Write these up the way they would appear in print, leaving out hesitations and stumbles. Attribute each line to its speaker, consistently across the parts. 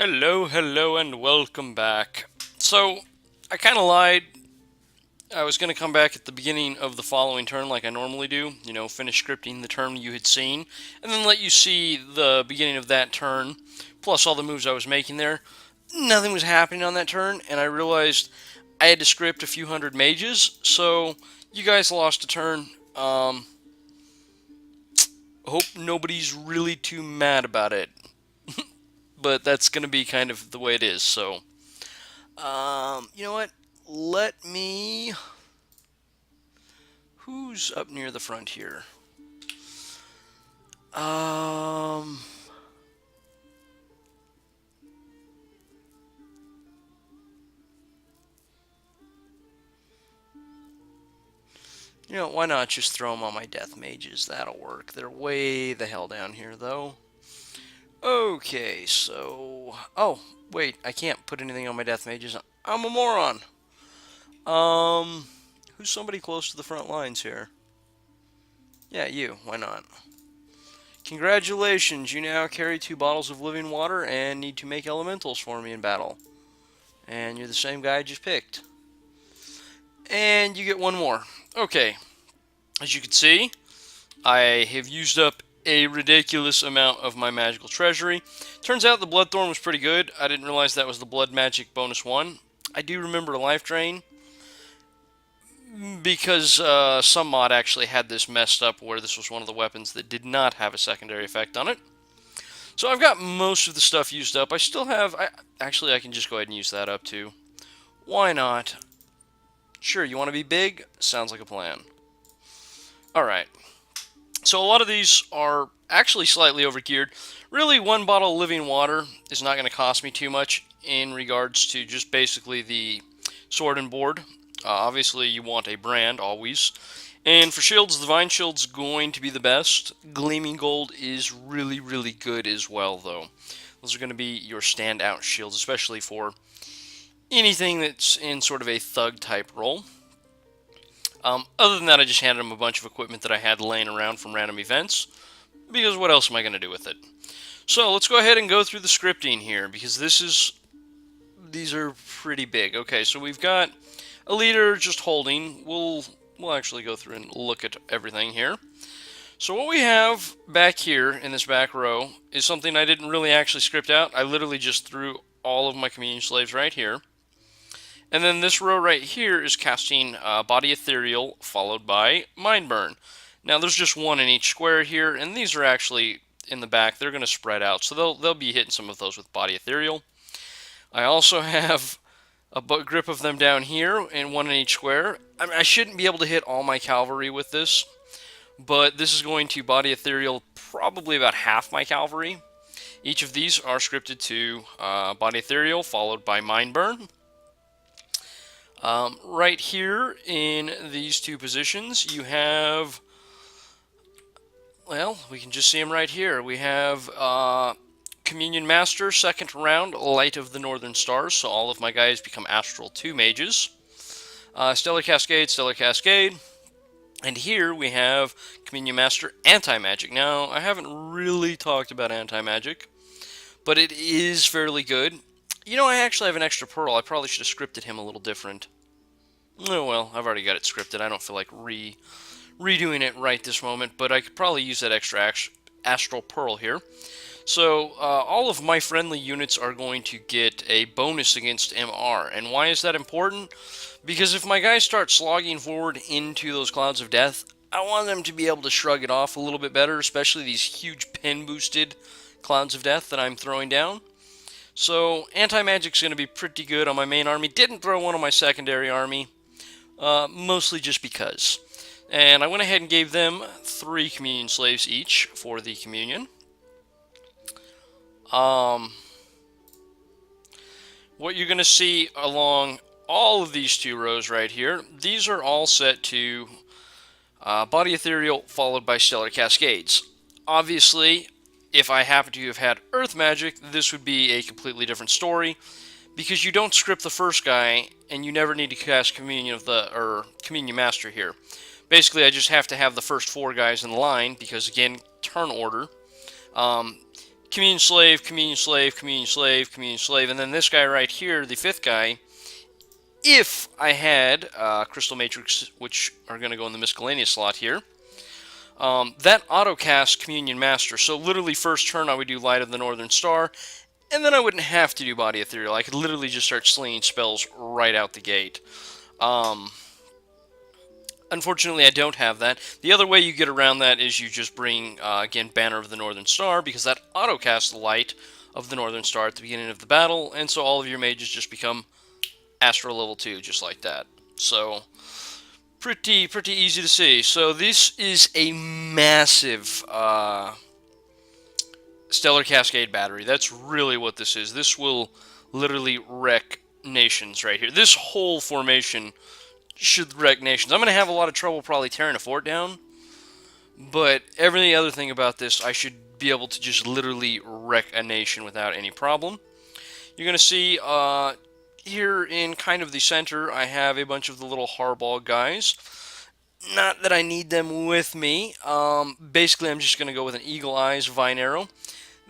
Speaker 1: Hello, and welcome back. So, I kind of lied. I was going to come back at the beginning of the following turn like I normally do, finish scripting the turn you had seen, and then let you see the beginning of that turn, plus all the moves I was making there. Nothing was happening on that turn, and I realized I had to script a few hundred mages, so you guys lost a turn. Hope nobody's really too mad about it, but that's going to be kind of the way it is, so. You know what? Let me. Who's up near the front here? Um. Why not just throw them on my death mages? That'll work. They're way the hell down here, though. Okay, so. Oh, wait, I can't put anything on my death mages. I'm a moron. Um. Who's somebody close to the front lines here? Yeah, you. Why not? Congratulations, you now carry 2 bottles of living water and need to make elementals for me in battle. And you're the same guy I just picked. And you get one more. Okay, as you can see, I have used up a ridiculous amount of my magical treasury. Turns out the Bloodthorn was pretty good. I didn't realize that was the Blood Magic bonus 1. I do remember a Life Drain, because some mod actually had this messed up where this was one of the weapons that did not have a secondary effect on it. So I've got most of the stuff used up. I still have... actually, I can just go ahead and use that up too. Why not? Sure, you want to be big? Sounds like a plan. Alright. So a lot of these are actually slightly overgeared. Really, 1 bottle of living water is not going to cost me too much in regards to just basically the sword and board. Obviously, you want a brand, always. And for shields, the Divine Shield's going to be the best. Gleaming Gold is really, really good as well, though. Those are going to be your standout shields, especially for anything that's in sort of a thug-type role. Other than that, I just handed him a bunch of equipment that I had laying around from random events, because what else am I going to do with it? So let's go ahead and go through the scripting here, because these are pretty big. Okay, so we've got a leader just holding. We'll actually go through and look at everything here. So what we have back here in this back row is something I didn't really actually script out. I literally just threw all of my communion slaves right here. And then this row right here is casting Body Ethereal, followed by Mind Burn. Now there's just one in each square here, and these are actually in the back. They're going to spread out, so they'll be hitting some of those with Body Ethereal. I also have a grip of them down here, and one in each square. I shouldn't be able to hit all my cavalry with this, but this is going to Body Ethereal probably about half my cavalry. Each of these are scripted to Body Ethereal, followed by Mind Burn. Right here in these two positions, you have, well, we can just see them right here. We have Communion Master, second round, Light of the Northern Stars, so all of my guys become Astral 2 mages. Stellar Cascade, and here we have Communion Master, Anti-Magic. Now, I haven't really talked about Anti-Magic, but it is fairly good. I actually have an extra pearl. I probably should have scripted him a little different. Oh well, I've already got it scripted. I don't feel like redoing it right this moment, but I could probably use that extra astral pearl here. So all of my friendly units are going to get a bonus against MR. And why is that important? Because if my guys start slogging forward into those clouds of death, I want them to be able to shrug it off a little bit better, especially these huge pen-boosted clouds of death that I'm throwing down. So anti-magic's going to be pretty good on my main army. Didn't throw one on my secondary army, mostly just because. And I went ahead and gave them 3 communion slaves each for the communion. What you're going to see along all of these 2 rows right here, these are all set to Body Ethereal followed by Stellar Cascades. Obviously, if I happen to have had Earth Magic, this would be a completely different story, because you don't script the first guy, and you never need to cast Communion Master here. Basically, I just have to have the first 4 guys in line, because again, turn order. Communion Slave, Communion Slave, Communion Slave, Communion Slave, and then this guy right here, the fifth guy, if I had Crystal Matrix, which are going to go in the miscellaneous slot here, that auto-cast Communion Master. So literally first turn I would do Light of the Northern Star, and then I wouldn't have to do Body Ethereal. I could literally just start slinging spells right out the gate. Um, Unfortunately, I don't have that. The other way you get around that is you just bring, again, Banner of the Northern Star, because that auto-casts Light of the Northern Star at the beginning of the battle, and so all of your mages just become Astro level 2, just like that. So, pretty easy to see. So this is a massive Stellar Cascade battery. That's really what this is. This will literally wreck nations right here. This whole formation should wreck nations. I'm going to have a lot of trouble probably tearing a fort down, but every other thing about this, I should be able to just literally wreck a nation without any problem. You're going to see here in kind of the center, I have a bunch of the little harball guys. Not that I need them with me. Basically, I'm just going to go with an Eagle Eyes Vine Arrow.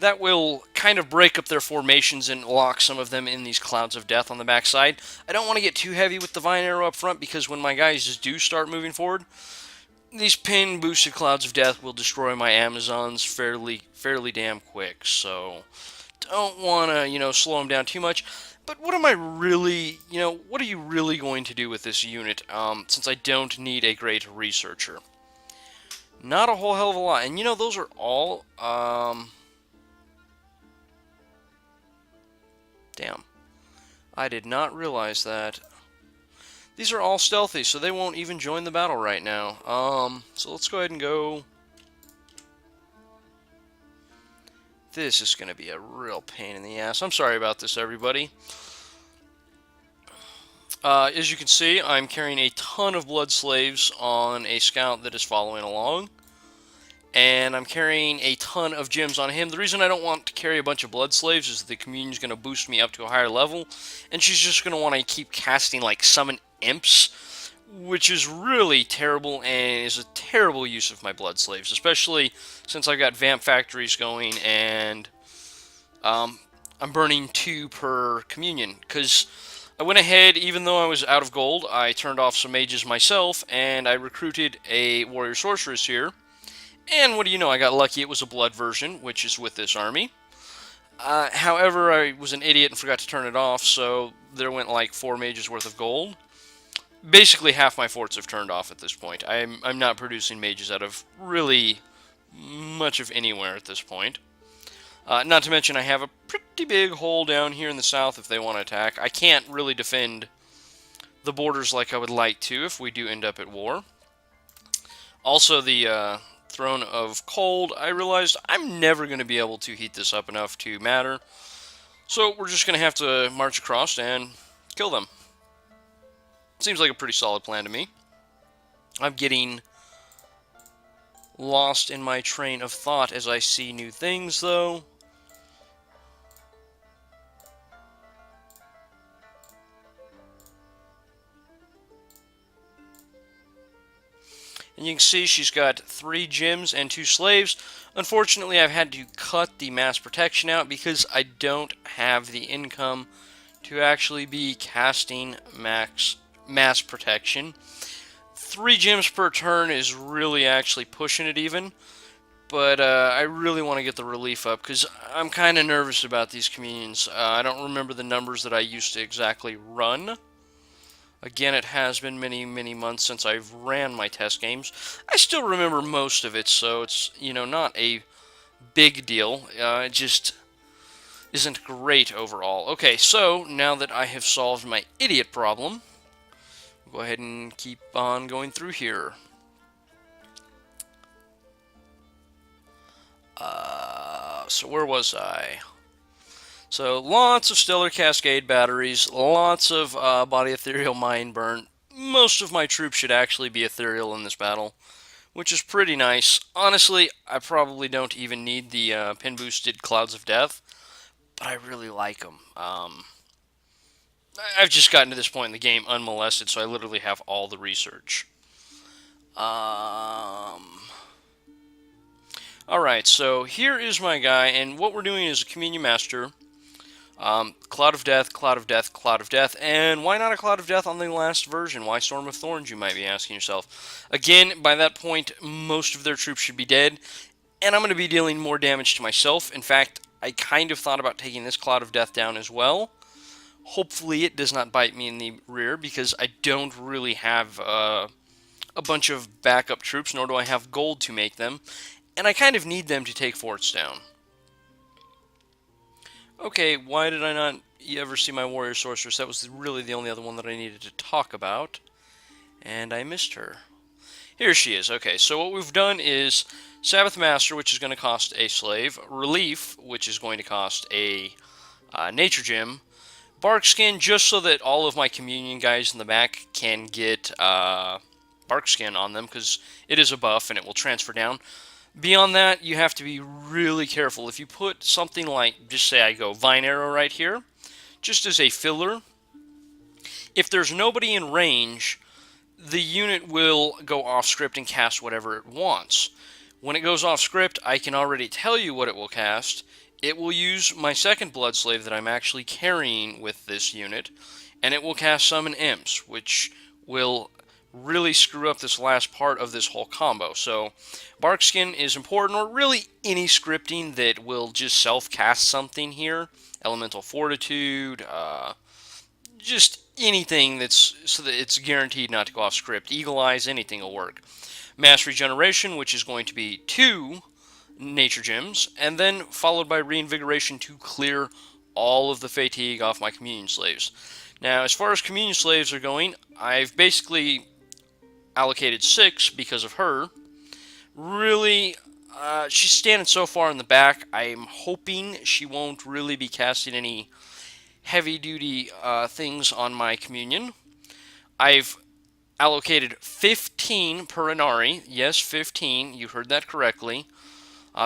Speaker 1: That will kind of break up their formations and lock some of them in these clouds of death on the backside. I don't want to get too heavy with the Vine Arrow up front, because when my guys do start moving forward, these pin boosted clouds of death will destroy my Amazons fairly damn quick. So don't want to, slow them down too much. But what am I really, what are you really going to do with this unit, since I don't need a great researcher? Not a whole hell of a lot. And, those are all, damn. I did not realize that. These are all stealthy, so they won't even join the battle right now. So let's go ahead and go. This is going to be a real pain in the ass. I'm sorry about this, everybody. As you can see, I'm carrying a ton of blood slaves on a scout that is following along. And I'm carrying a ton of gems on him. The reason I don't want to carry a bunch of blood slaves is the communion's going to boost me up to a higher level, and she's just going to want to keep casting, like, summon imps, which is really terrible and is a terrible use of my blood slaves, especially since I've got vamp factories going, and I'm burning 2 per communion, because I went ahead, even though I was out of gold, I turned off some mages myself, and I recruited a warrior sorceress here. And what do you know, I got lucky it was a blood version, which is with this army. However, I was an idiot and forgot to turn it off, so there went like 4 mages worth of gold. Basically, half my forts have turned off at this point. I'm not producing mages out of really much of anywhere at this point. Not to mention, I have a pretty big hole down here in the south if they want to attack. I can't really defend the borders like I would like to if we do end up at war. Also, the Throne of Cold, I realized I'm never going to be able to heat this up enough to matter. So we're just going to have to march across and kill them. Seems like a pretty solid plan to me. I'm getting lost in my train of thought as I see new things, though. And you can see she's got 3 gems and 2 slaves. Unfortunately, I've had to cut the mass protection out because I don't have the income to actually be casting mass protection. 3 gems per turn is really actually pushing it even. But I really want to get the relief up because I'm kind of nervous about these communions. I don't remember the numbers that I used to exactly run. Again, it has been many months since I've ran my test games. I still remember most of it, so it's, not a big deal. It just isn't great overall. Okay, so now that I have solved my idiot problem, we'll go ahead and keep on going through here. So where was I? So lots of Stellar Cascade batteries, lots of Body Ethereal Mind Burn. Most of my troops should actually be ethereal in this battle, which is pretty nice. Honestly, I probably don't even need the pin-boosted Clouds of Death, but I really like them. I've just gotten to this point in the game unmolested, so I literally have all the research. Alright, so here is my guy, and what we're doing is a Communion Master. Cloud of Death, Cloud of Death, Cloud of Death, and why not a Cloud of Death on the last version? Why Storm of Thorns, you might be asking yourself. Again, by that point, most of their troops should be dead, and I'm going to be dealing more damage to myself. In fact, I kind of thought about taking this Cloud of Death down as well. Hopefully it does not bite me in the rear, because I don't really have a bunch of backup troops, nor do I have gold to make them, and I kind of need them to take forts down. Okay, why did I not ever see my warrior sorceress? That was really the only other one that I needed to talk about, and I missed her. Here she is. Okay, so what we've done is Sabbath Master, which is going to cost a slave, Relief, which is going to cost a Nature Gem, Bark Skin, just so that all of my Communion guys in the back can get Bark Skin on them, because it is a buff and it will transfer down. Beyond that, you have to be really careful. If you put something like, just say I go Vine Arrow right here, just as a filler, if there's nobody in range, the unit will go off script and cast whatever it wants. When it goes off script, I can already tell you what it will cast. It will use my second Blood Slave that I'm actually carrying with this unit, and it will cast Summon Imps, which will really screw up this last part of this whole combo. So Bark Skin is important, or really any scripting that will just self-cast something here. Elemental Fortitude, just anything that's so that it's guaranteed not to go off script. Eagle Eyes, anything will work. Mass Regeneration, which is going to be 2 Nature Gems, and then followed by Reinvigoration to clear all of the fatigue off my Communion Slaves. Now, as far as Communion Slaves are going, I've basically allocated 6 because of her. Really, she's standing so far in the back, I'm hoping she won't really be casting any heavy-duty things on my Communion. I've allocated 15 per Inari. Yes, 15. You heard that correctly.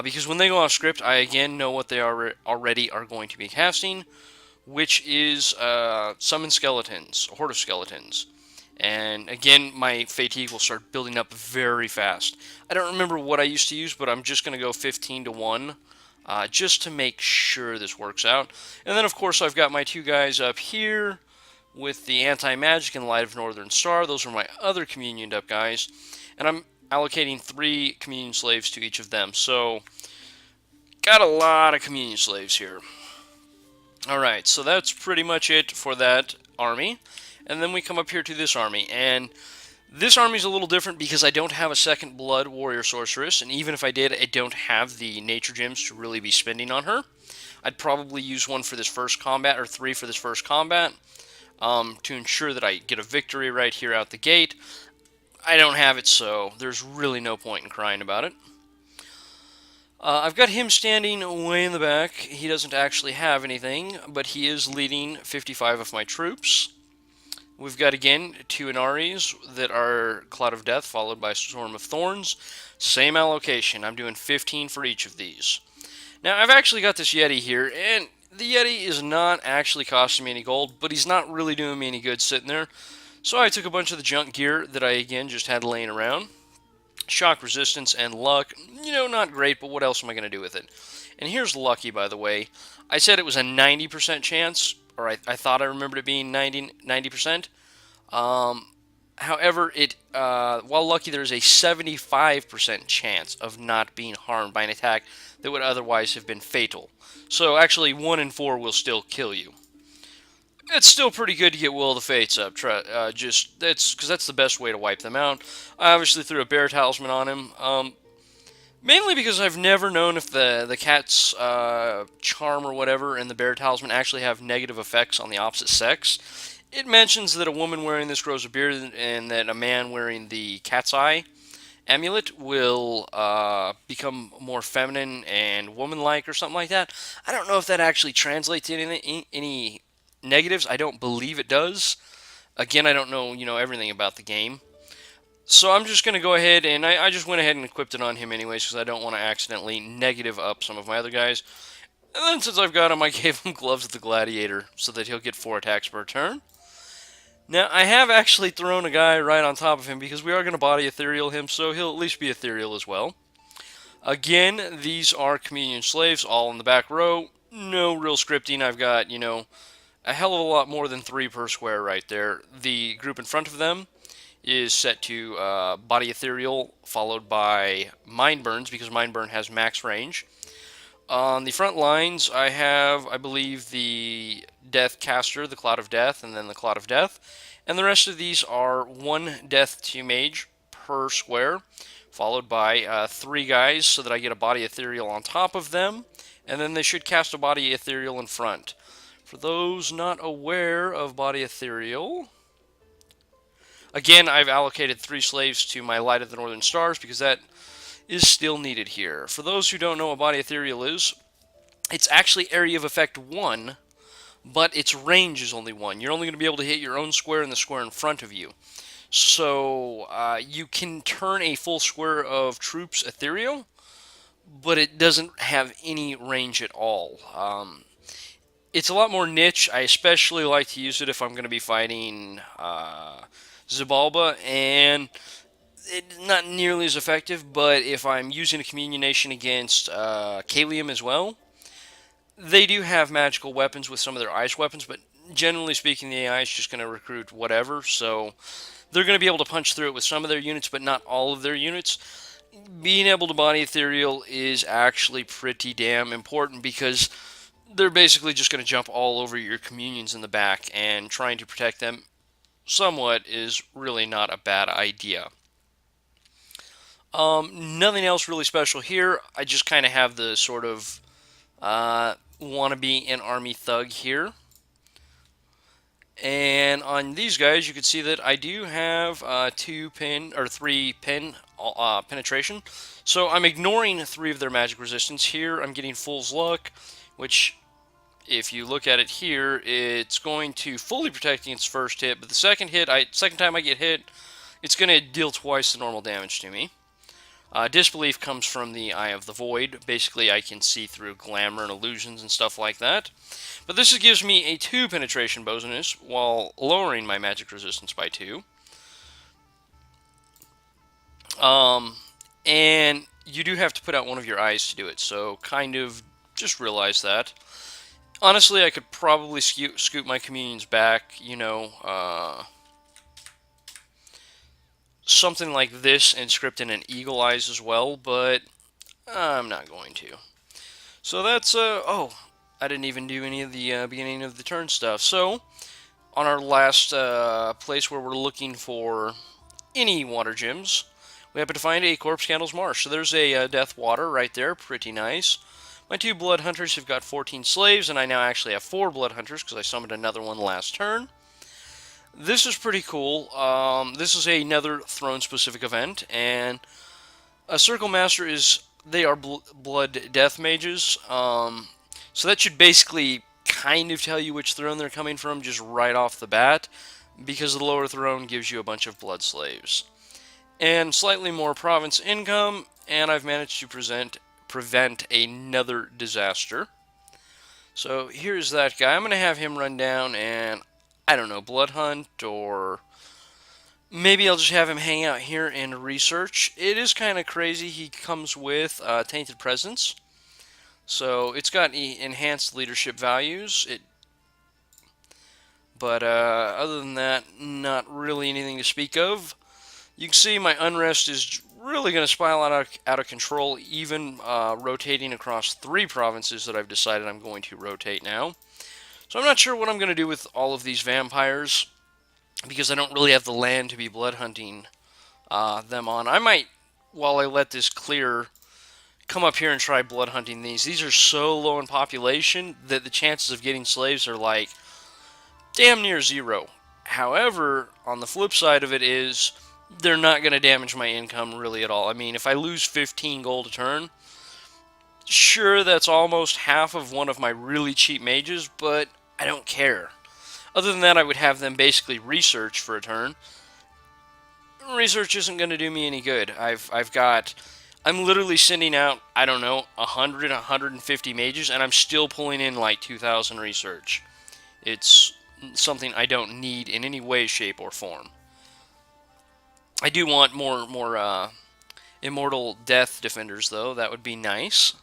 Speaker 1: Because when they go off script, I again know what they already are going to be casting, which is Summon Skeletons, a Horde of Skeletons. And again, my fatigue will start building up very fast. I don't remember what I used to use, but I'm just going to go 15 to 1. Just to make sure this works out. And then, of course, I've got my 2 guys up here with the Anti-Magic and Light of Northern Star. Those are my other Communioned up guys. And I'm allocating 3 Communion Slaves to each of them. So, got a lot of Communion Slaves here. Alright, so that's pretty much it for that army. And then we come up here to this army. And this army's a little different because I don't have a second Blood Warrior Sorceress, and even if I did, I don't have the Nature Gems to really be spending on her. I'd probably use 1 for this first combat, or 3 for this first combat, to ensure that I get a victory right here out the gate. I don't have it, so there's really no point in crying about it. I've got him standing way in the back. He doesn't actually have anything, but he is leading 55 of my troops. We've got, again, 2 Inaris that are Cloud of Death, followed by Storm of Thorns. Same allocation. I'm doing 15 for each of these. Now, I've actually got this Yeti here, and the Yeti is not actually costing me any gold, but he's not really doing me any good sitting there. So I took a bunch of the junk gear that I, again, just had laying around. Shock resistance and luck. You know, not great, but what else am I going to do with it? And here's lucky, by the way. I said it was a 90% chance, or I thought I remembered it being 90%. However, while lucky, there's a 75% chance of not being harmed by an attack that would otherwise have been fatal. So actually, 1 in 4 will still kill you. It's still pretty good to get Will of the Fates up. Because that's the best way to wipe them out. I obviously threw a Bear Talisman on him. Mainly because I've never known if the cat's charm or whatever and the Bear Talisman actually have negative effects on the opposite sex. It mentions that a woman wearing this grows a beard and that a man wearing the cat's eye amulet will become more feminine and woman-like or something like that. I don't know if that actually translates to any negatives. I don't believe it does. Again, I don't know, everything about the game. So I'm just going to go ahead, and I just went ahead and equipped it on him anyways, because I don't want to accidentally negative up some of my other guys. And then since I've got him, I gave him Gloves of the Gladiator, so that he'll get 4 attacks per turn. Now, I have actually thrown a guy right on top of him, because we are going to body ethereal him, so he'll at least be ethereal as well. Again, these are communion slaves, all in the back row. No real scripting. I've got, a hell of a lot more than 3 per square right there. The group in front of them is set to Body Ethereal, followed by Mind Burns, because Mind Burn has max range. On the front lines, I have, I believe, the Death Caster, the Cloud of Death, and then the Cloud of Death. And the rest of these are 1 Death to Mage per square, followed by 3 guys, so that I get a Body Ethereal on top of them. And then they should cast a Body Ethereal in front. For those not aware of Body Ethereal, again, I've allocated 3 slaves to my Light of the Northern Stars because that is still needed here. For those who don't know what Body Ethereal is, it's actually Area of Effect 1, but its range is only 1. You're only going to be able to hit your own square and the square in front of you. So you can turn a full square of troops ethereal, but it doesn't have any range at all. It's a lot more niche. I especially like to use it if I'm going to be fighting Zabalba, and it's not nearly as effective, but if I'm using a Communion Nation against Kalium as well, they do have magical weapons with some of their ice weapons, but generally speaking, the AI is just going to recruit whatever, so they're going to be able to punch through it with some of their units, but not all of their units. Being able to body ethereal is actually pretty damn important because they're basically just going to jump all over your communions in the back, and trying to protect them somewhat is really not a bad idea. Nothing else really special here. I just kind of have the sort of want to be an army thug here. And on these guys, you can see that I do have 3 pin penetration. So I'm ignoring 3 of their magic resistance here. I'm getting Fool's Luck, which, if you look at it here, it's going to fully protect against first hit. But the second time I get hit, it's going to deal twice the normal damage to me. Disbelief comes from the Eye of the Void. Basically, I can see through glamour and illusions and stuff like that. But this gives me a 2 penetration bonus while lowering my magic resistance by 2. And you do have to put out one of your eyes to do it, so kind of just realize that. Honestly, I could probably scoot my communions back, something like this, and script in an Eagle Eyes as well, but I'm not going to. So that's, I didn't even do any of the beginning of the turn stuff. So, on our last place where we're looking for any water gems, we happen to find a Corpse Candle's Marsh. So there's a Death Water right there, pretty nice. My 2 Blood Hunters have got 14 slaves, and I now actually have 4 Blood Hunters because I summoned another one last turn. This is pretty cool. This is another throne-specific event, and a Circle Master they are Blood Death Mages, so that should basically kind of tell you which throne they're coming from just right off the bat, because the lower throne gives you a bunch of Blood Slaves. And slightly more province income, and I've managed to prevent another disaster. So here's that guy. I'm going to have him run down and, I don't know, Blood Hunt, or maybe I'll just have him hang out here and research. It is kind of crazy. He comes with Tainted Presence. So it's got enhanced leadership values. But other than that, not really anything to speak of. You can see my unrest is really going to spiral out of control, even rotating across 3 provinces that I've decided I'm going to rotate now. So I'm not sure what I'm going to do with all of these vampires, because I don't really have the land to be blood hunting them on. I might, while I let this clear, come up here and try blood hunting these. These are so low in population that the chances of getting slaves are like damn near 0. However, on the flip side of it is, they're not going to damage my income really at all. I mean, if I lose 15 gold a turn, sure, that's almost half of one of my really cheap mages, but I don't care. Other than that, I would have them basically research for a turn. Research isn't going to do me any good. I'm literally sending out, I don't know, 100, 150 mages, and I'm still pulling in like 2,000 research. It's something I don't need in any way, shape, or form. I do want more Immortal Death Defenders, though. That would be nice.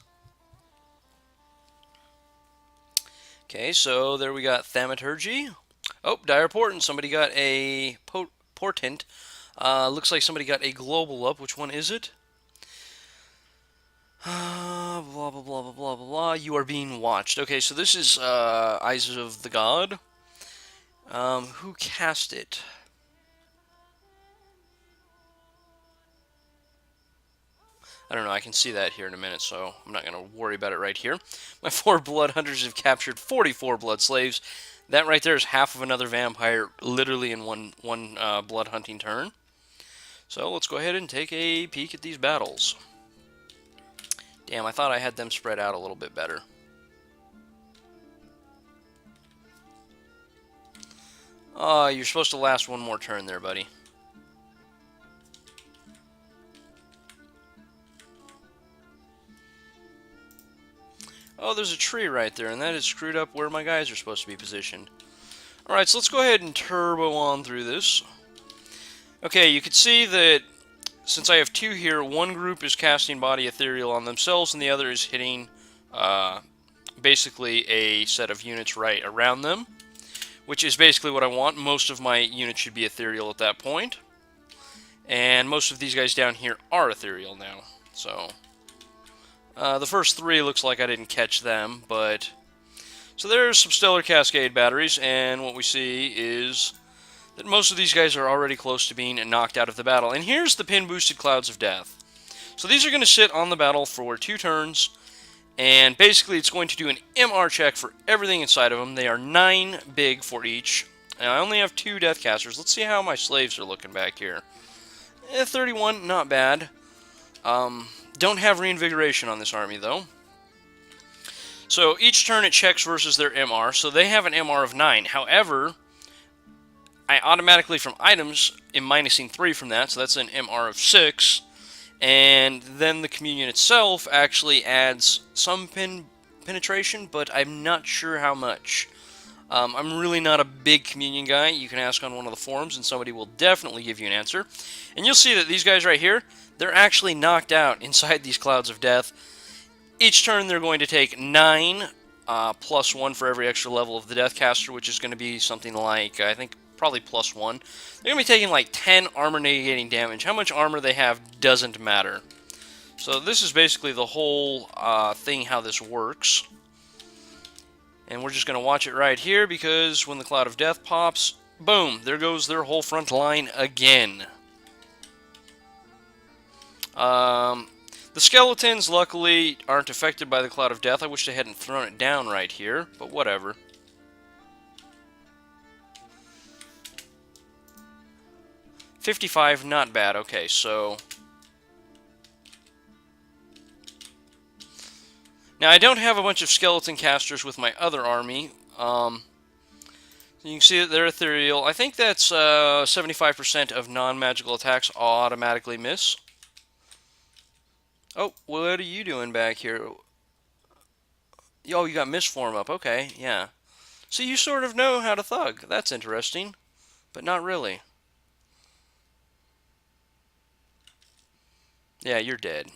Speaker 1: Okay, so there we got Thaumaturgy. Oh, Dire Portent. Somebody got a Portent. Looks like somebody got a Global up. Which one is it? Blah, blah, blah, blah, blah, blah, blah. You are being watched. Okay, so this is Eyes of the God. Who cast it? I don't know, I can see that here in a minute, so I'm not going to worry about it right here. My 4 blood hunters have captured 44 blood slaves. That right there is half of another vampire, literally in one blood hunting turn. So let's go ahead and take a peek at these battles. Damn, I thought I had them spread out a little bit better. You're supposed to last one more turn there, buddy. Oh, there's a tree right there, and that is screwed up where my guys are supposed to be positioned. Alright, so let's go ahead and turbo on through this. Okay, you can see that since I have 2 here, one group is casting Body Ethereal on themselves, and the other is hitting basically a set of units right around them, which is basically what I want. Most of my units should be Ethereal at that point, and most of these guys down here are Ethereal now, so... the first 3 looks like I didn't catch them, but... So there's some Stellar Cascade batteries, and what we see is that most of these guys are already close to being knocked out of the battle. And here's the pin-boosted Clouds of Death. So these are going to sit on the battle for 2 turns, and basically it's going to do an MR check for everything inside of them. They are 9 big for each, and I only have 2 Deathcasters. Let's see how my slaves are looking back here. 31, not bad. Don't have reinvigoration on this army, though. So each turn it checks versus their MR, so they have an MR of 9. However, I automatically, from items, am minusing 3 from that, so that's an MR of 6. And then the Communion itself actually adds some penetration, but I'm not sure how much. I'm really not a big Communion guy. You can ask on one of the forums, and somebody will definitely give you an answer. And you'll see that these guys right here, they're actually knocked out inside these Clouds of Death. Each turn they're going to take 9 plus 1 for every extra level of the Deathcaster, which is going to be something like, I think, probably plus 1. They're going to be taking like 10 armor negating damage. How much armor they have doesn't matter. So this is basically the whole thing, how this works. And we're just going to watch it right here, because when the Cloud of Death pops, boom, there goes their whole front line again. The skeletons, luckily, aren't affected by the Cloud of Death. I wish they hadn't thrown it down right here, but whatever. $55, not bad. Okay, so... Now, I don't have a bunch of skeleton casters with my other army. You can see that they're ethereal. I think that's 75% of non-magical attacks automatically miss. Oh, what are you doing back here? Oh, you got Mistform up. Okay, yeah. So you sort of know how to thug. That's interesting, but not really. Yeah, you're dead.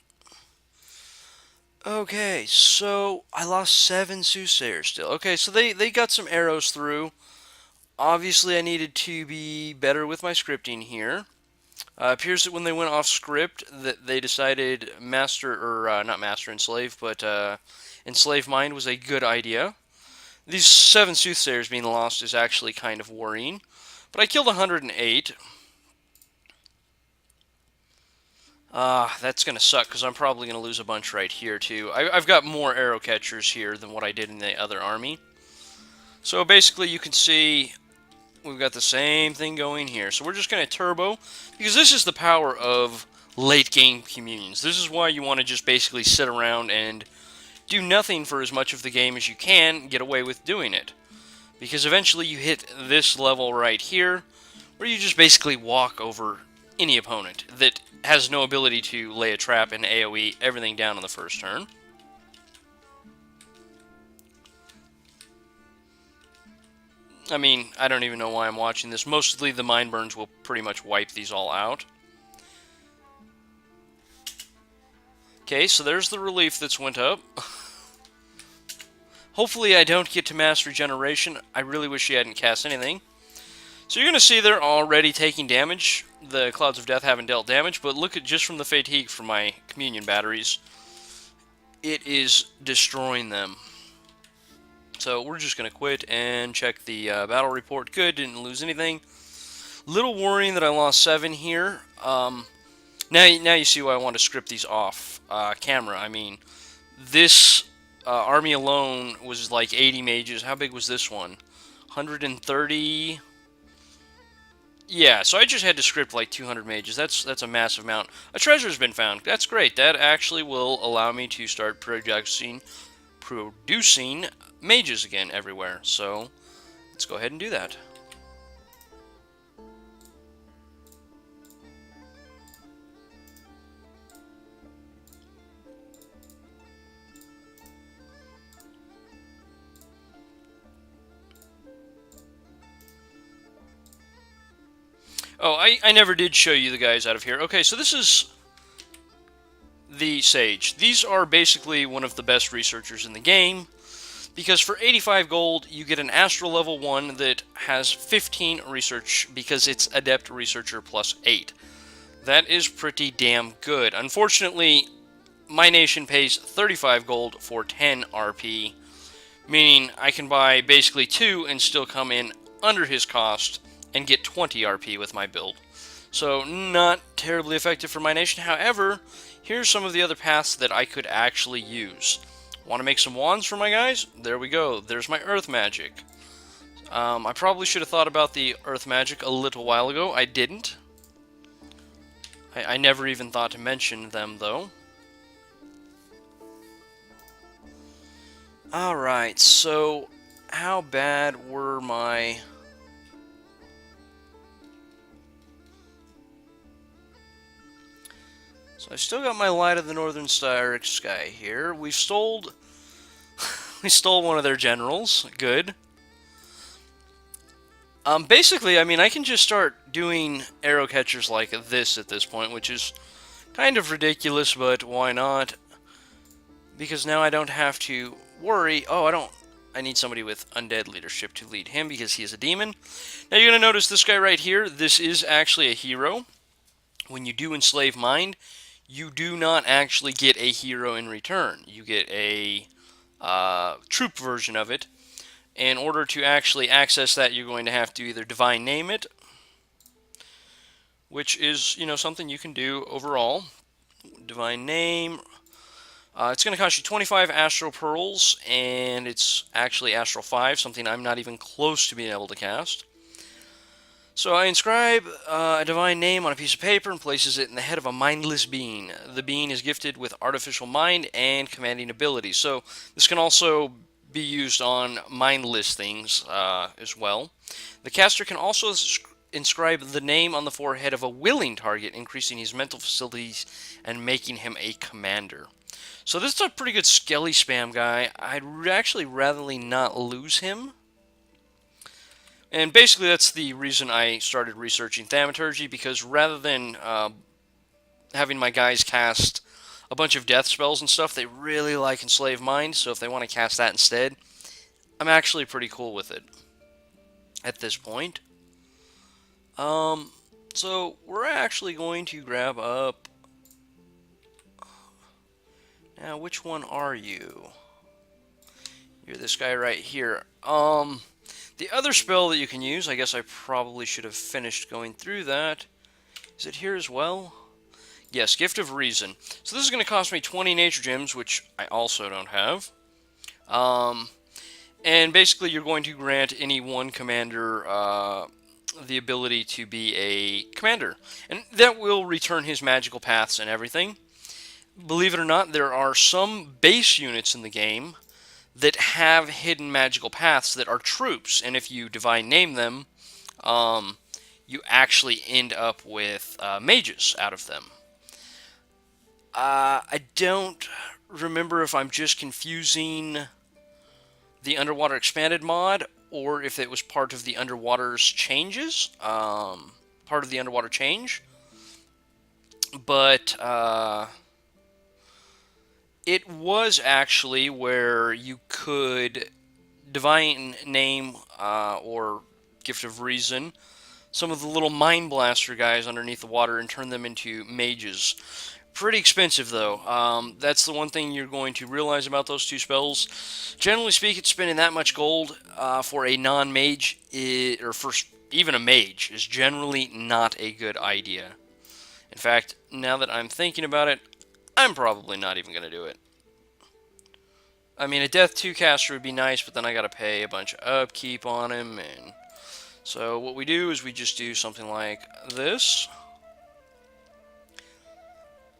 Speaker 1: Okay, so I lost 7 soothsayers still. Okay, so they got some arrows through. Obviously, I needed to be better with my scripting here. Appears that when they went off script, that they decided not master enslave, but enslave mind was a good idea. These 7 soothsayers being lost is actually kind of worrying. But I killed 108. That's going to suck, because I'm probably going to lose a bunch right here, too. I've got more arrow catchers here than what I did in the other army. So basically, you can see we've got the same thing going here. So we're just going to turbo, because this is the power of late-game communions. This is why you want to just basically sit around and do nothing for as much of the game as you can, get away with doing it. Because eventually you hit this level right here, where you just basically walk over any opponent that has no ability to lay a trap and AoE everything down on the first turn. I mean, I don't even know why I'm watching this. Mostly the Mind Burns will pretty much wipe these all out. Okay, so there's the relief that's went up. Hopefully I don't get to mass regeneration. I really wish he hadn't cast anything. So you're going to see they're already taking damage. The Clouds of Death haven't dealt damage, but look at just from the fatigue from my communion batteries. It is destroying them. So we're just going to quit and check the battle report. Good, didn't lose anything. Little worrying that I lost 7 here. Now you see why I want to script these off camera. I mean, this army alone was like 80 mages. How big was this one? 130. Yeah, so I just had to script like 200 mages. That's a massive amount. A treasure's been found. That's great. That actually will allow me to start producing mages again everywhere. So let's go ahead and do that. Oh, I never did show you the guys out of here. Okay, so this is the Sage. These are basically one of the best researchers in the game, because for 85 gold, you get an Astral level 1 that has 15 research, because it's Adept Researcher plus 8. That is pretty damn good. Unfortunately, my nation pays 35 gold for 10 RP, meaning I can buy basically 2 and still come in under his cost and get 20 RP with my build. So not terribly effective for my nation. However, here's some of the other paths that I could actually use. Want to make some wands for my guys? There we go. There's my earth magic. I probably should have thought about the earth magic a little while ago. I didn't. I never even thought to mention them, though. Alright, so how bad were my... So I still got my Light of the Northern Sky here. We stole one of their generals. Good. Basically, I mean, I can just start doing arrow catchers like this at this point, which is kind of ridiculous, but why not? Because now I don't have to worry. Oh, I need somebody with undead leadership to lead him because he is a demon. Now you're going to notice this guy right here. This is actually a hero. When you do enslave mind, you do not actually get a hero in return. You get a troop version of it. In order to actually access that, you're going to have to either divine name it, which is, you know, something you can do overall. Divine name. It's going to cost you 25 Astral Pearls, and it's actually Astral 5, something I'm not even close to being able to cast. So I inscribe a divine name on a piece of paper and places it in the head of a mindless being. The being is gifted with artificial mind and commanding abilities. So this can also be used on mindless things as well. The caster can also inscribe the name on the forehead of a willing target, increasing his mental facilities and making him a commander. So this is a pretty good skelly spam guy. I'd actually rather not lose him. And basically that's the reason I started researching Thaumaturgy, because rather than having my guys cast a bunch of death spells and stuff, they really like Enslave Mind, so if they want to cast that instead, I'm actually pretty cool with it at this point. So we're actually going to grab up... Now, which one are you? You're this guy right here. The other spell that you can use, I guess I probably should have finished going through that. Is it here as well? Yes, Gift of Reason. So this is going to cost me 20 Nature Gems, which I also don't have. And basically you're going to grant any one commander the ability to be a commander. And that will return his magical paths and everything. Believe it or not, there are some base units in the game that have hidden magical paths that are troops, and if you divine name them, you actually end up with mages out of them. I don't remember if I'm just confusing the Underwater Expanded mod, or if it was part of the Underwater's changes, part of the Underwater change, but It was actually where you could divine name or gift of reason some of the little mind blaster guys underneath the water and turn them into mages. Pretty expensive though. That's the one thing you're going to realize about those two spells. Generally speaking, spending that much gold for a non-mage, or for even a mage, is generally not a good idea. In fact, now that I'm thinking about it, I'm probably not even going to do it. I mean, a Death 2 caster would be nice, but then I gotta pay a bunch of upkeep on him, and so what we do is we just do something like this.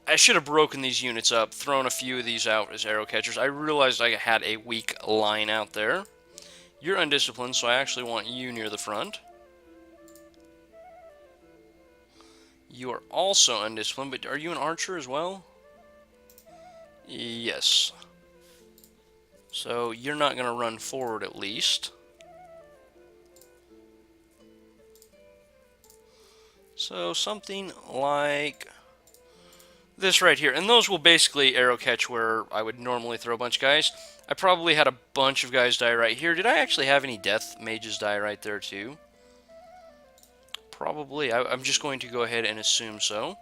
Speaker 1: I should have broken these units up, thrown a few of these out as arrow catchers. I realized I had a weak line out there. You're undisciplined, so I actually want you near the front. You are also undisciplined, but are you an archer as well? Yes. So you're not going to run forward at least. So something like this right here. And those will basically arrow catch where I would normally throw a bunch of guys. I probably had a bunch of guys die right here. Did I actually have any death mages die right there too? Probably. I'm just going to go ahead and assume so.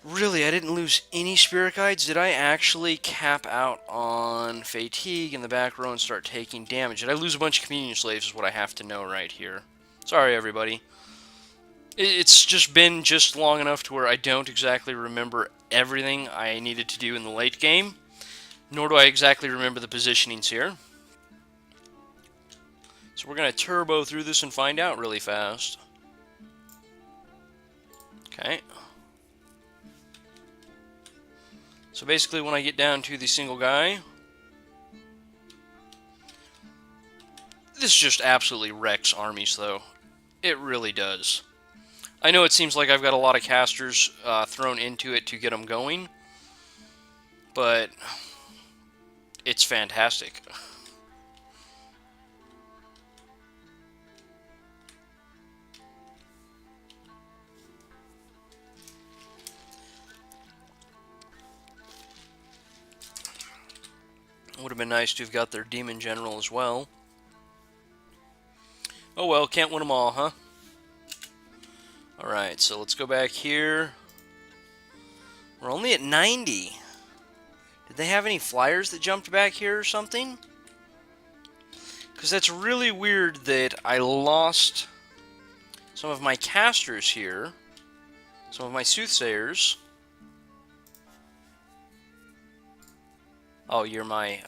Speaker 1: Really, I didn't lose any spirit guides. Did I actually cap out on fatigue in the back row and start taking damage? Did I lose a bunch of communion slaves is what I have to know right here. Sorry, everybody. It's just been just long enough to where I don't exactly remember everything I needed to do in the late game, nor do I exactly remember the positionings here. So we're going to turbo through this and find out really fast. Okay. So basically when I get down to the single guy, this just absolutely wrecks armies though. It really does. I know it seems like I've got a lot of casters thrown into it to get them going, but it's fantastic. Would have been nice to have got their demon general as well. Oh well, can't win them all, huh? Alright, so let's go back here. We're only at 90. Did they have any flyers that jumped back here or something? Because that's really weird that I lost some of my casters here. Some of my soothsayers. Oh, you're my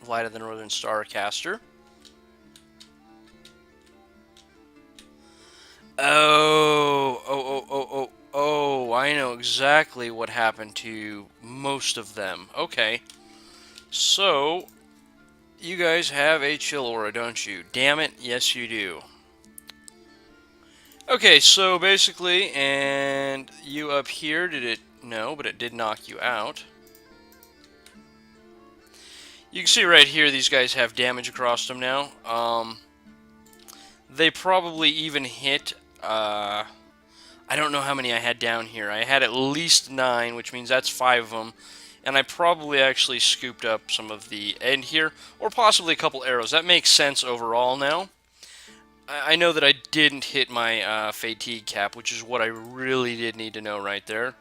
Speaker 1: Light of the Northern Star caster. Oh, I know exactly what happened to most of them. Okay. So, you guys have a chill aura, don't you? Damn it, yes you do. Okay, so basically, and you up here, did it? No, but it did knock you out. You can see right here, these guys have damage across them now. They probably even hit, I don't know how many I had down here. I had at least 9, which means that's 5 of them. And I probably actually scooped up some of the end here, or possibly a couple arrows. That makes sense overall now. I know that I didn't hit my fatigue cap, which is what I really did need to know right there.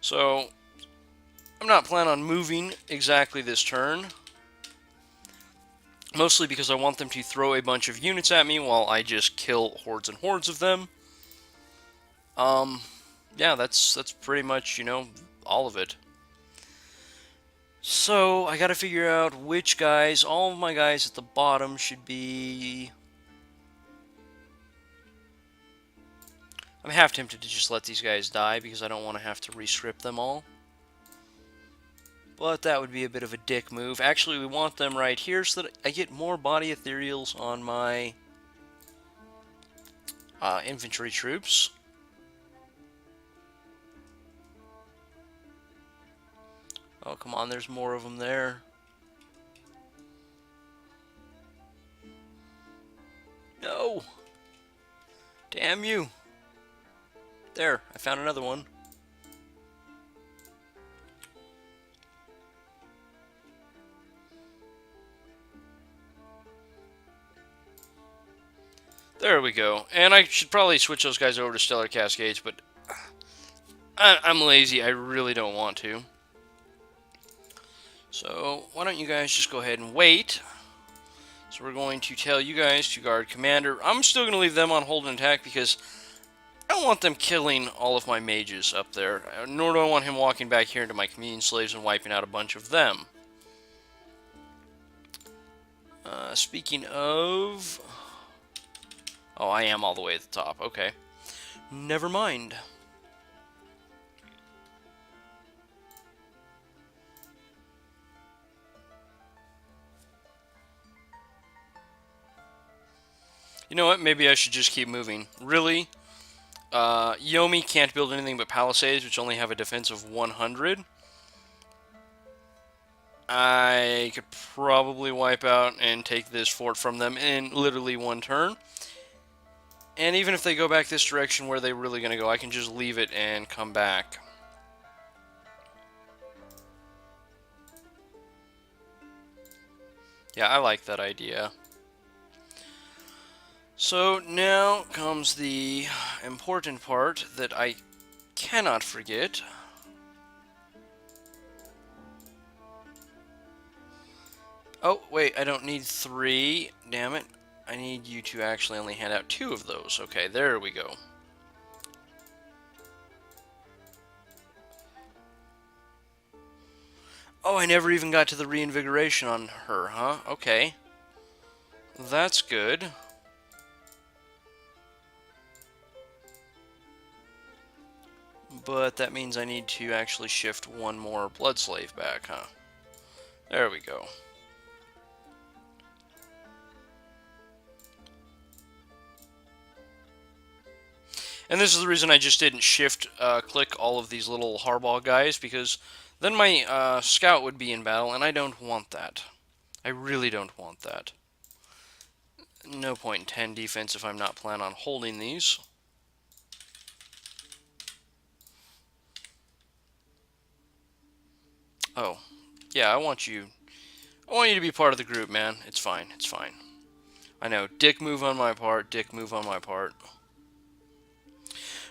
Speaker 1: So, I'm not planning on moving exactly this turn. Mostly because I want them to throw a bunch of units at me while I just kill hordes and hordes of them. Yeah, that's pretty much, you know, all of it. So, I gotta figure out which guys, all of my guys at the bottom should be... I'm half tempted to just let these guys die because I don't want to have to re-script them all. But that would be a bit of a dick move. Actually, we want them right here so that I get more body ethereals on my infantry troops. Oh, come on, there's more of them there. No! Damn you! There, I found another one. There we go. And I should probably switch those guys over to Stellar Cascades, but I'm lazy. I really don't want to. So, why don't you guys just go ahead and wait. So we're going to tell you guys to guard Commander. I'm still going to leave them on hold and attack because I don't want them killing all of my mages up there. Nor do I want him walking back here into my communion slaves and wiping out a bunch of them. Speaking of... Oh, I am all the way at the top. Okay. Never mind. You know what? Maybe I should just keep moving. Really? Yomi can't build anything but palisades, which only have a defense of 100. I could probably wipe out and take this fort from them in literally one turn. And even if they go back this direction, where they're really going to go, I can just leave it and come back. Yeah, I like that idea. So now comes the important part that I cannot forget. Oh, wait, I don't need 3. Damn it. I need you to actually only hand out 2 of those. Okay, there we go. Oh, I never even got to the reinvigoration on her, huh? Okay. That's good. But that means I need to actually shift 1 more blood slave back, huh? There we go. And this is the reason I just didn't shift-click all of these little hardball guys, because then my scout would be in battle, and I don't want that. I really don't want that. No point in 10 defense if I'm not planning on holding these. Oh, yeah, I want you to be part of the group, man. It's fine, it's fine. I know, dick move on my part, dick move on my part.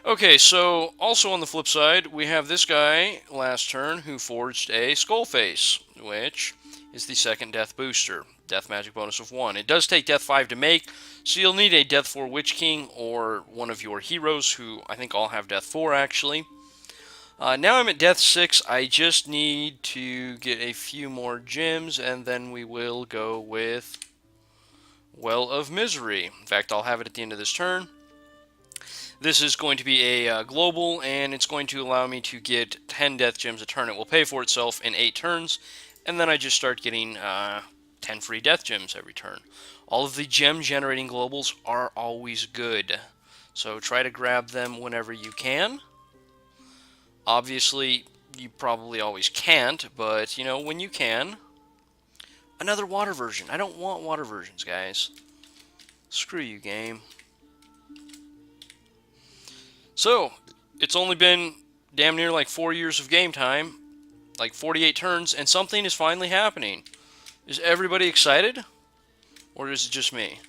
Speaker 1: Okay, so also on the flip side, we have this guy last turn who forged a Skull Face, which is the second death booster. Death magic bonus of 1. It does take death 5 to make, so you'll need a death 4 Witch King or one of your heroes, who I think all have death 4 actually. Now I'm at death 6. I just need to get a few more gems, and then we will go with Well of Misery. In fact, I'll have it at the end of this turn. This is going to be a global, and it's going to allow me to get 10 death gems a turn. It will pay for itself in 8 turns, and then I just start getting 10 free death gems every turn. All of the gem-generating globals are always good, so try to grab them whenever you can. Obviously, you probably always can't, but, you know, when you can. Another water version. I don't want water versions, guys. Screw you, game. So, it's only been damn near like 4 years of game time, like 48 turns, and something is finally happening. Is everybody excited? Or is it just me?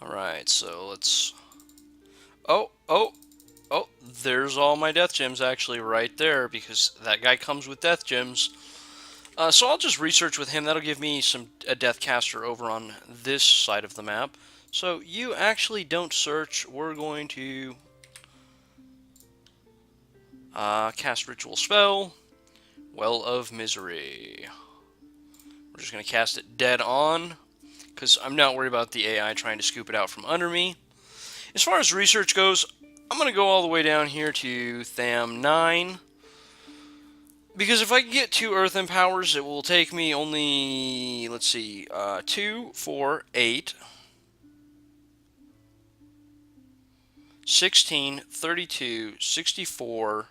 Speaker 1: Alright, so let's... Oh, there's all my death gems actually right there, because that guy comes with death gems. So I'll just research with him. That'll give me a death caster over on this side of the map. So you actually don't search. We're going to cast Ritual Spell, Well of Misery. We're just going to cast it dead on, because I'm not worried about the AI trying to scoop it out from under me. As far as research goes, I'm going to go all the way down here to Tham 9. Because if I can get 2 Earthen Powers, it will take me only, let's see, 2, 4, 8, 16, 32, 64,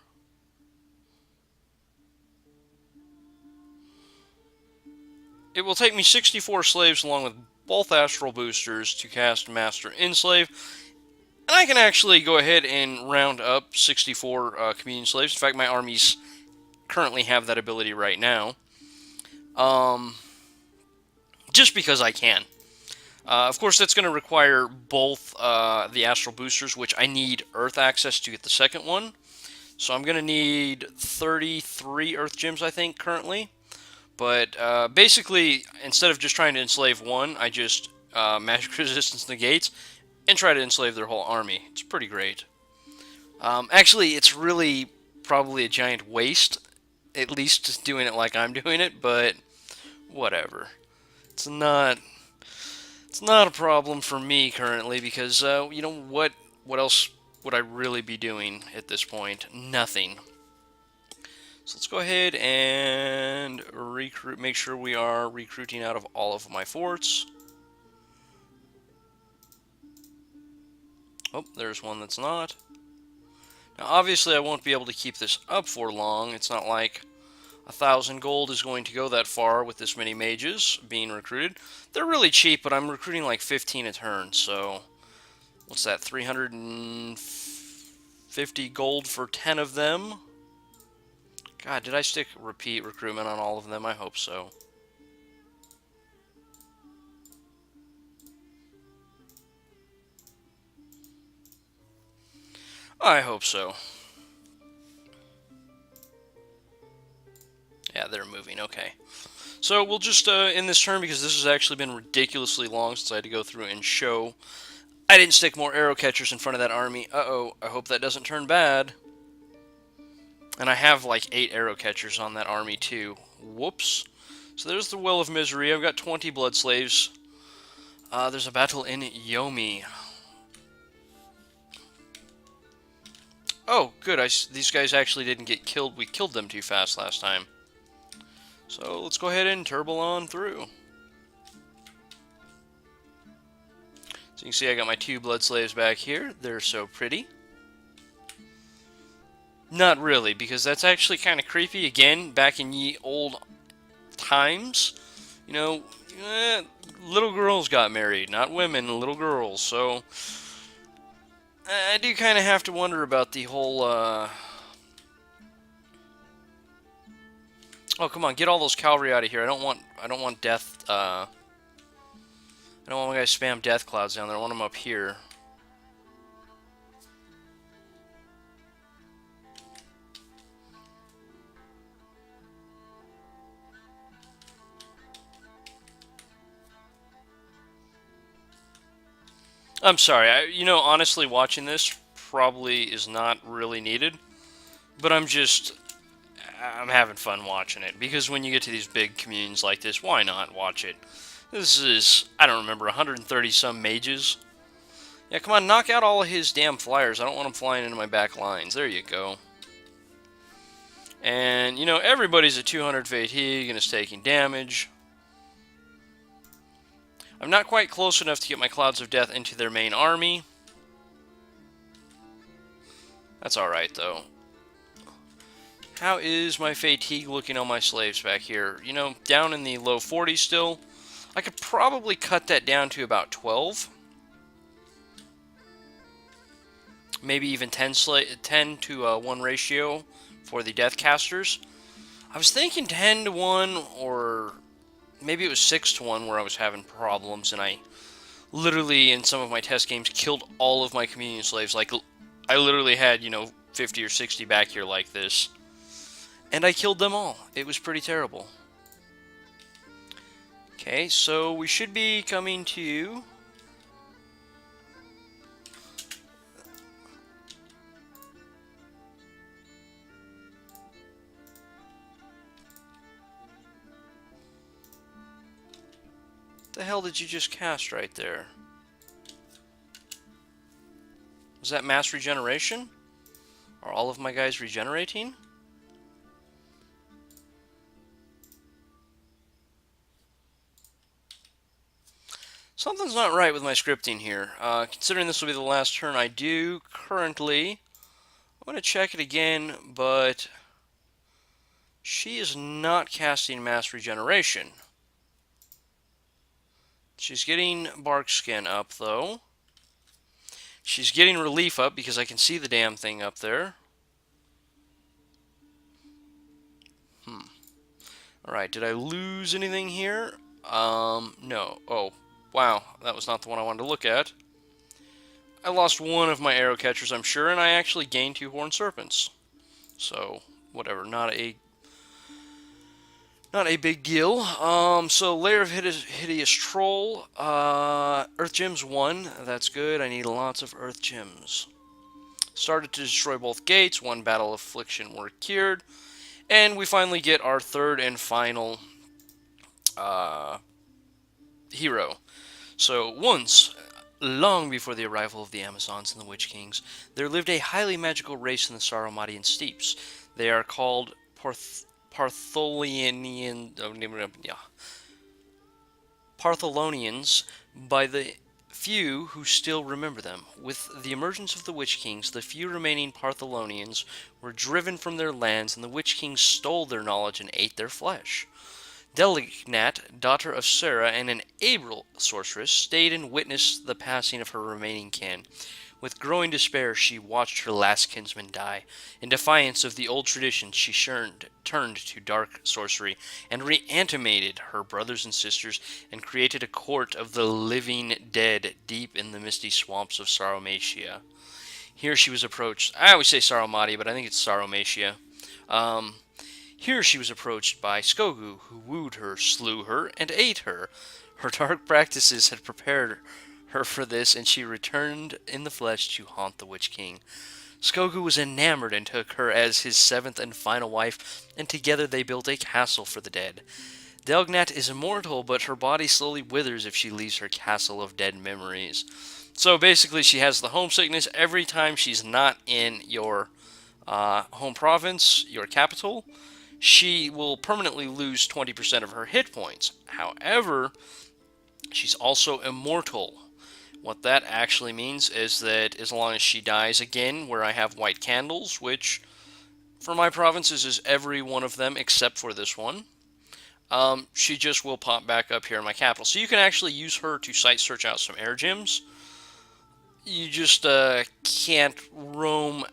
Speaker 1: it will take me 64 slaves along with both astral boosters to cast Master Enslave. And I can actually go ahead and round up 64 communion slaves. In fact, my armies currently have that ability right now. Just because I can. Of course, that's going to require both the astral boosters, which I need Earth access to get the second one. So I'm going to need 33 Earth Gems, I think, currently. But basically, instead of just trying to enslave one, I just magic resistance negates and try to enslave their whole army. It's pretty great. Actually, it's really probably a giant waste, at least just doing it like I'm doing it, but whatever. It's not a problem for me currently because, you know, what else would I really be doing at this point? Nothing. So let's go ahead and recruit, make sure we are recruiting out of all of my forts. Oh, there's one that's not. Now, obviously, I won't be able to keep this up for long. It's not like 1,000 gold is going to go that far with this many mages being recruited. They're really cheap, but I'm recruiting like 15 a turn, so what's that, 350 gold for 10 of them? God, did I stick repeat recruitment on all of them? I hope so. I hope so. Yeah, they're moving, okay. So we'll just end this turn because this has actually been ridiculously long since I had to go through and show I didn't stick more arrow catchers in front of that army. Uh-oh, I hope that doesn't turn bad. And I have like 8 arrow catchers on that army too. Whoops. So there's the Well of Misery. I've got 20 blood slaves. There's a battle in Yomi. Oh, good. These guys actually didn't get killed. We killed them too fast last time. So let's go ahead and turbo on through. So you can see I got my 2 blood slaves back here. They're so pretty. Not really, because that's actually kind of creepy. Again, back in ye old times, you know, little girls got married, not women, little girls. So I do kind of have to wonder about the whole. Oh, come on, get all those cavalry out of here. I don't want death. I don't want my guys to spam death clouds down there. I want them up here. I'm sorry. You know, honestly, watching this probably is not really needed. But I'm having fun watching it. Because when you get to these big communes like this, why not watch it? This is, I don't remember, 130 some mages. Yeah, come on, knock out all of his damn flyers. I don't want him flying into my back lines. There you go. And, you know, everybody's at 200 fatigue and is taking damage. I'm not quite close enough to get my Clouds of Death into their main army. That's alright, though. How is my fatigue looking on my slaves back here? You know, down in the low 40s still. I could probably cut that down to about 12. Maybe even 10 to 1 ratio for the Death Casters. I was thinking 10 to 1, or maybe it was 6 to 1 where I was having problems, and I literally, in some of my test games, killed all of my communion slaves. Like, I literally had, you know, 50 or 60 back here like this. And I killed them all. It was pretty terrible. Okay, so we should be coming to... What the hell did you just cast right there? Was that mass regeneration? Are all of my guys regenerating? Something's not right with my scripting here. Considering this will be the last turn I do currently, I'm going to check it again, but she is not casting mass regeneration. She's getting bark skin up, though. She's getting relief up because I can see the damn thing up there. Alright, did I lose anything here? No. Oh, wow. That was not the one I wanted to look at. I lost one of my arrow catchers, I'm sure, and I actually gained 2 horned serpents. So, whatever. Not a big deal. So Lair of Hideous Troll. Earth Gems 1. That's good. I need lots of Earth Gems. Started to destroy both gates. 1 Battle Affliction were cured. And we finally get our third and final hero. So, once, long before the arrival of the Amazons and the Witch Kings, there lived a highly magical race in the Sauromatian steppes. They are called Partholonians by the few who still remember them. With the emergence of the Witch Kings, the few remaining Partholonians were driven from their lands, and the Witch Kings stole their knowledge and ate their flesh. Delignat, daughter of Sarah and an able sorceress, stayed and witnessed the passing of her remaining kin. With growing despair, she watched her last kinsman die. In defiance of the old traditions, she turned to dark sorcery and reanimated her brothers and sisters and created a court of the living dead deep in the misty swamps of Sauromatia. Here she was approached. I always say Sauromatia, but I think it's Sauromatia. Here she was approached by Skogu, who wooed her, slew her, and ate her. Her dark practices had prepared her for this, and she returned in the flesh to haunt the Witch King. Skogu was enamored and took her as his 7th and final wife, and together they built a castle for the dead. Delgnat is immortal, but her body slowly withers if she leaves her castle of dead memories. So basically, she has the homesickness every time she's not in your home province, your capital. She will permanently lose 20% of her hit points. However, she's also immortal. What that actually means is that as long as she dies again, where I have white candles, which for my provinces is every one of them except for this one, she just will pop back up here in my capital. So you can actually use her to site search out some air gems. You just can't roam.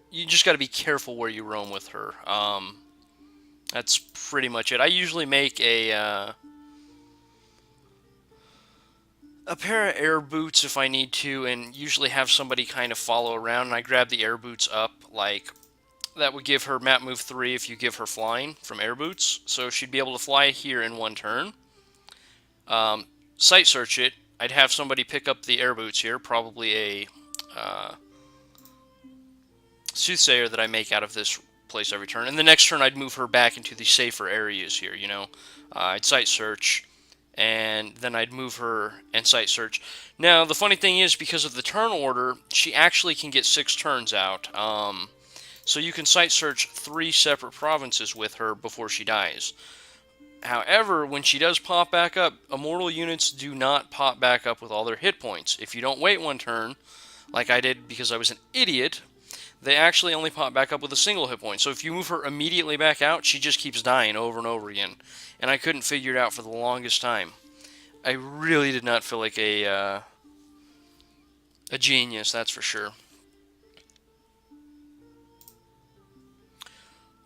Speaker 1: You just got to be careful where you roam with her. That's pretty much it. I usually make a pair of air boots if I need to, and usually have somebody kind of follow around, and I grab the air boots up, like, that would give her map move 3 if you give her flying from air boots, so she'd be able to fly here in 1 turn. Site search it, I'd have somebody pick up the air boots here, probably a soothsayer that I make out of this place every turn, and the next turn I'd move her back into the safer areas here, you know. I'd site search, and then I'd move her and site search. Now, the funny thing is, because of the turn order, she actually can get 6 turns out. So you can site search 3 separate provinces with her before she dies. However, when she does pop back up, immortal units do not pop back up with all their hit points. If you don't wait 1 turn, like I did because I was an idiot, they actually only pop back up with a single hit point. So if you move her immediately back out, she just keeps dying over and over again. And I couldn't figure it out for the longest time. I really did not feel like a genius, that's for sure.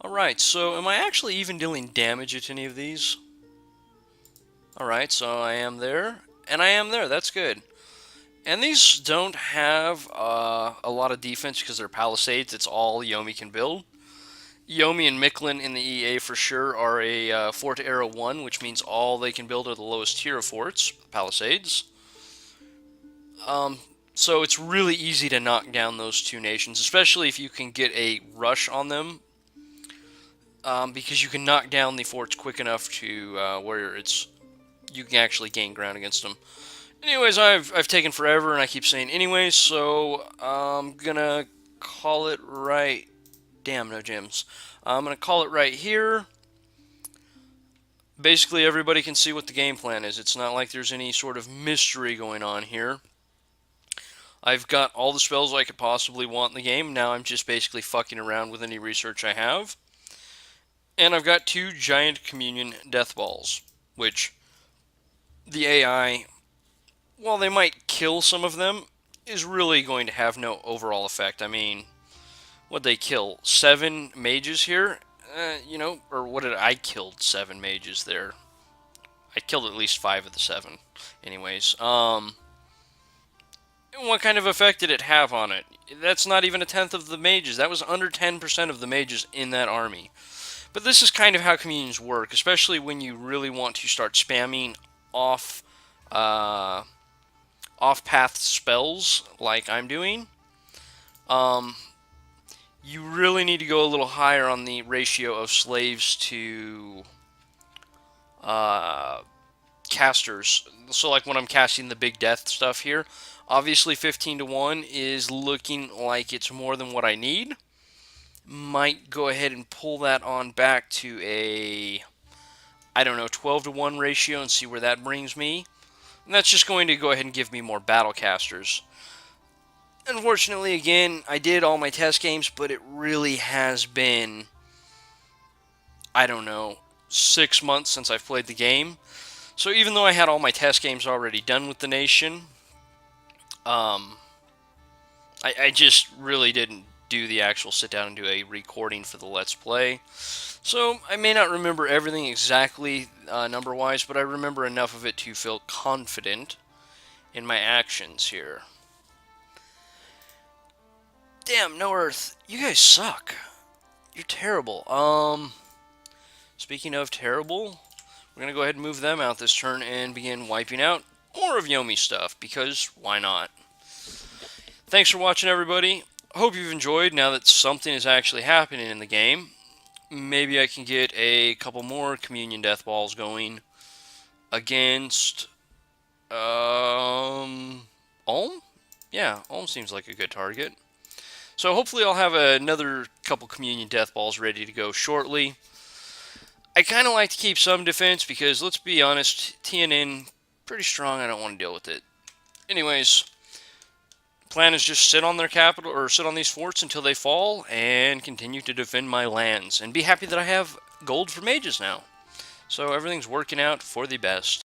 Speaker 1: Alright, so am I actually even dealing damage at any of these? Alright, so I am there, and I am there, that's good. And these don't have a lot of defense because they're palisades, it's all Yomi can build. Yomi and Micklin in the EA for sure are a Fort Era 1, which means all they can build are the lowest tier of forts, palisades. So it's really easy to knock down those 2 nations, especially if you can get a rush on them. Because you can knock down the forts quick enough to where you can actually gain ground against them. Anyways, I've taken forever, and I keep saying anyways, so I'm gonna call it right. Damn, no gems. I'm gonna call it right here. Basically, everybody can see what the game plan is. It's not like there's any sort of mystery going on here. I've got all the spells I could possibly want in the game. Now I'm just basically fucking around with any research I have. And I've got 2 giant communion death balls, which the AI while they might kill some of them, is really going to have no overall effect. I mean, what'd they kill? 7 mages here? Or what did I killed 7 mages there? I killed at least 5 of the 7. Anyways, what kind of effect did it have on it? That's not even a tenth of the mages. That was under 10% of the mages in that army. But this is kind of how communions work, especially when you really want to start spamming off off-path spells like I'm doing. You really need to go a little higher on the ratio of slaves to casters. So like when I'm casting the big death stuff here, obviously 15 to 1 is looking like it's more than what I need. Might go ahead and pull that on back to a, I don't know, 12 to 1 ratio and see where that brings me. And that's just going to go ahead and give me more battle casters. Unfortunately, again, I did all my test games, but it really has been, I don't know, 6 months since I've played the game. So even though I had all my test games already done with the nation, I just really didn't do the actual sit down and do a recording for the Let's Play. So I may not remember everything exactly number-wise, but I remember enough of it to feel confident in my actions here. Damn, No Earth, you guys suck. You're terrible. Speaking of terrible, we're going to go ahead and move them out this turn and begin wiping out more of Yomi stuff, because why not? Thanks for watching, everybody. Hope you've enjoyed now that something is actually happening in the game. Maybe I can get a couple more Communion Death Balls going against Ulm? Yeah, Ulm seems like a good target. So hopefully I'll have another couple Communion Death Balls ready to go shortly. I kind of like to keep some defense because, let's be honest, TNN, pretty strong. I don't want to deal with it. Anyways, plan is just sit on their capital, or sit on these forts until they fall, and continue to defend my lands. And be happy that I have gold for mages now. So everything's working out for the best.